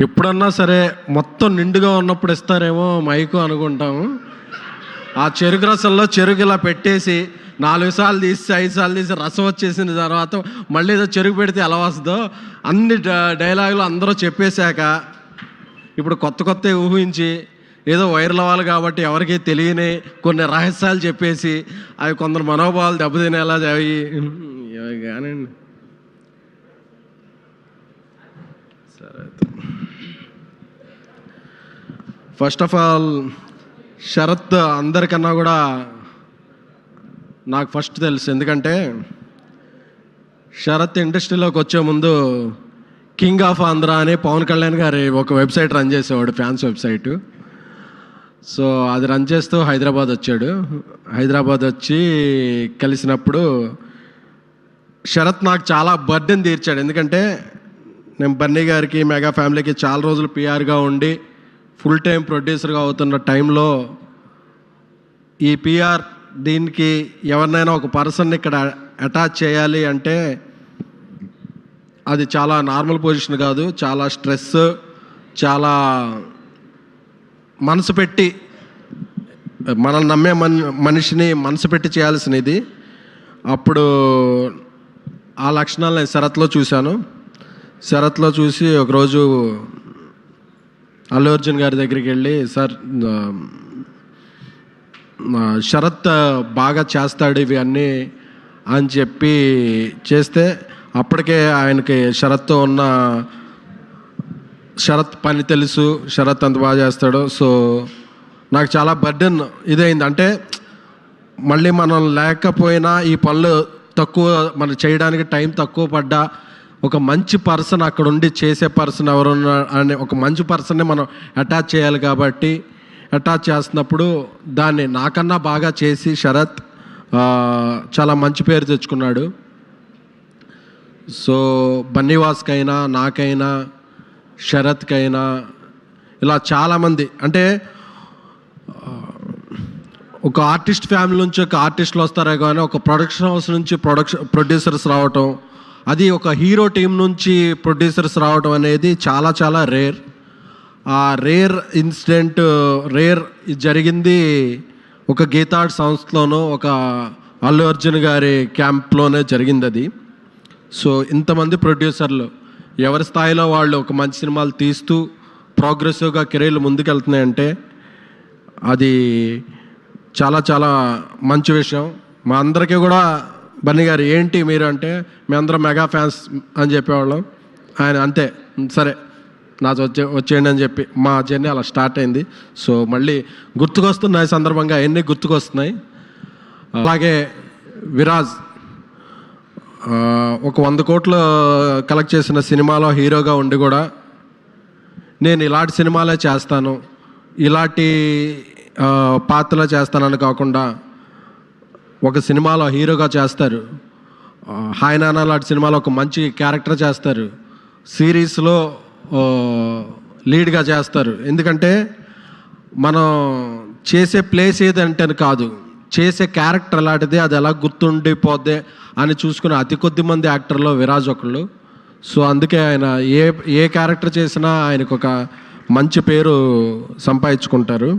ఎప్పుడన్నా సరే మొత్తం నిండుగా ఉన్నప్పుడు ఇస్తారేమో మైకు అనుకుంటాము. ఆ చెరుకు రసంలో చెరుకు ఇలా పెట్టేసి 4 సార్లు తీసి 5 సార్లు తీసి రసం వచ్చేసిన తర్వాత మళ్ళీ ఏదో చెరుకు పెడితే ఎలా వస్తుందో అన్ని డైలాగులు అందరూ చెప్పేశాక ఇప్పుడు కొత్త ఊహించి ఏదో వైరల్ అవ్వాలి కాబట్టి ఎవరికి తెలియని కొన్ని రహస్యాలు చెప్పేసి అవి కొందరు మనోభావాలు దెబ్బతినేలా అవి కానండి. సరే, ఫస్ట్ ఆఫ్ ఆల్ శరత్ అందరికన్నా కూడా నాకు ఫస్ట్ తెలుసు. ఎందుకంటే శరత్ ఇండస్ట్రీలోకి వచ్చే ముందు కింగ్ ఆఫ్ ఆంధ్ర అని పవన్ కళ్యాణ్ గారి ఒక వెబ్సైట్ రన్ చేసేవాడు, ఫ్యాన్స్ వెబ్సైటు. సో అది రన్ చేస్తూ హైదరాబాద్ వచ్చాడు. హైదరాబాద్ వచ్చి కలిసినప్పుడు శరత్ నాకు చాలా బర్డెన్ తీర్చాడు. ఎందుకంటే నేను బన్నీ గారికి మెగా ఫ్యామిలీకి చాలా రోజులు పిఆర్గా ఉండి ఫుల్ టైం ప్రొడ్యూసర్గా అవుతున్న టైంలో ఈ పిఆర్ దీనికి ఎవరినైనా ఒక పర్సన్ని ఇక్కడ అటాచ్ చేయాలి అంటే అది చాలా నార్మల్ పొజిషన్ కాదు. చాలా స్ట్రెస్, చాలా మనసు పెట్టి మనల్ని నమ్మే మనిషిని మనసు పెట్టి చేయాల్సినది. అప్పుడు ఆ లక్షణాలు నేను శరత్లో చూశాను. శరత్లో చూసి ఒకరోజు అల్లు అర్జున్ గారి దగ్గరికి వెళ్ళి, సార్ శరత్ బాగా చేస్తాడు ఇవి అన్నీ అని చెప్పి చేస్తే అప్పటికే ఆయనకి శరత్తో ఉన్న శరత్ పని తెలుసు, శరత్ అంత బాగా చేస్తాడు. సో నాకు చాలా బర్డెన్ ఇదైంది. అంటే మళ్ళీ మనం లేకపోయినా ఈ పనులు తక్కువ మనం చేయడానికి టైం తక్కువ పడ్డా ఒక మంచి పర్సన్ అక్కడ ఉండి చేసే పర్సన్ ఎవరున్నా అనే ఒక మంచి పర్సన్ని మనం అటాచ్ చేయాలి. కాబట్టి అటాచ్ చేస్తున్నప్పుడు దాన్ని నాకన్నా బాగా చేసి శరత్ చాలా మంచి పేరు తెచ్చుకున్నాడు. సో బన్నీవాస్కైనా, నాకైనా, శరత్కైనా ఇలా చాలామంది, అంటే ఒక ఆర్టిస్ట్ ఫ్యామిలీ నుంచి ఒక ఆర్టిస్టులు వస్తారే కానీ ఒక ప్రొడక్షన్ హౌస్ నుంచి ప్రొడ్యూసర్స్ రావటం, అది ఒక హీరో టీం నుంచి ప్రొడ్యూసర్స్ రావడం అనేది చాలా చాలా రేర్. ఆ రేర్ ఇన్సిడెంట్ జరిగింది ఒక గీతాడ్ సంస్థలోనూ ఒక అల్లు అర్జున్ గారి క్యాంప్లోనే జరిగింది అది. సో ఇంతమంది ప్రొడ్యూసర్లు ఎవరి స్థాయిలో వాళ్ళు ఒక మంచి సినిమాలు తీస్తూ ప్రోగ్రెసివ్గా కెరీర్లు ముందుకెళ్తున్నాయంటే అది చాలా చాలా మంచి విషయం. మా అందరికీ కూడా బన్నీ గారు ఏంటి మీరు అంటే మేమందరం మెగా ఫ్యాన్స్ అని చెప్పేవాళ్ళం. ఆయన అంతే, సరే నాతో వచ్చేయండి అని చెప్పి మా జర్నీ అలా స్టార్ట్ అయింది. సో మళ్ళీ గుర్తుకొస్తున్నాయి సందర్భంగా ఎన్ని గుర్తుకొస్తున్నాయి. అలాగే విరాజ్ ఒక 100 కోట్లు కలెక్ట్ చేసిన సినిమాలో హీరోగా ఉండి కూడా నేను ఇలాంటి సినిమాలే చేస్తాను, ఇలాంటి పాత్రలే చేస్తానని కాకుండా ఒక సినిమాలో హీరోగా చేస్తారు, హాయ్ నాన్న లాంటి సినిమాలో ఒక మంచి క్యారెక్టర్ చేస్తారు, సిరీస్లో లీడ్గా చేస్తారు. ఎందుకంటే మనం చేసే ప్లేస్ ఏదంటే కాదు, చేసే క్యారెక్టర్ అలాంటిది, అది ఎలా గుర్తుండిపోద్ది అని చూసుకునే అతి కొద్ది మంది యాక్టర్లో విరాజ్ ఒకళ్ళు. సో అందుకే ఆయన ఏ క్యారెక్టర్ చేసినా ఆయనకు ఒక మంచి పేరు సంపాదించుకుంటారు.